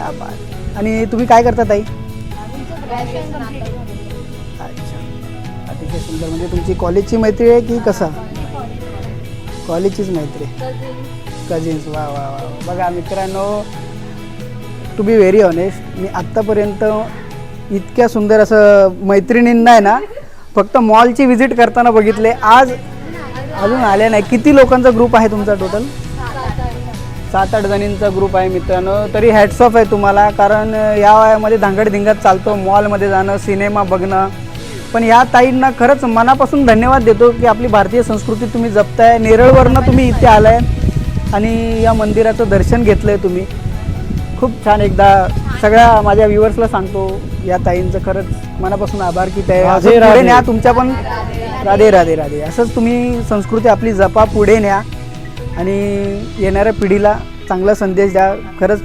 क्या बात. आणि तुम्ही काय करता ताई? अच्छा, अतिशय सुंदर. म्हणजे तुमची कॉलेजची मैत्री आहे की कसा? कॉलेजचीच मैत्री, कझिन्स. वा वा वा. बघा मित्रांनो, टू बी व्हेरी ऑनेस्ट, मी आत्तापर्यंत इतक्या सुंदर असं मैत्रिणींना आहे ना फक्त मॉलची व्हिजिट करताना बघितले. आज अजून आले नाही. किती लोकांचा ग्रुप आहे तुमचा टोटल? 7-8 जणींचा ग्रुप आहे मित्रांनो. तरी हॅट्स ऑफ आहे तुम्हाला, कारण या वयामध्ये धांगडधिंगात चालतो मॉलमध्ये जाणं, सिनेमा बघणं. पण ह्या ताईंना खरंच मनापासून धन्यवाद देतो की आपली भारतीय संस्कृती तुम्ही जपताय. नेरळवरनं तुम्ही इथे आलाय आणि या मंदिराचं दर्शन घेतलं आहे तुम्ही. खूप छान. एकदा सगळ्या माझ्या व्ह्युअर्सला सांगतो या ताईंचं खरंच मनापासून आभार की ते पुढे न्या तुमच्या पण. राधे राधे राधे. असंच तुम्ही संस्कृती आपली जपा, पुढे न्या आणि येणाऱ्या पिढीला चांगला संदेश द्या. खरंच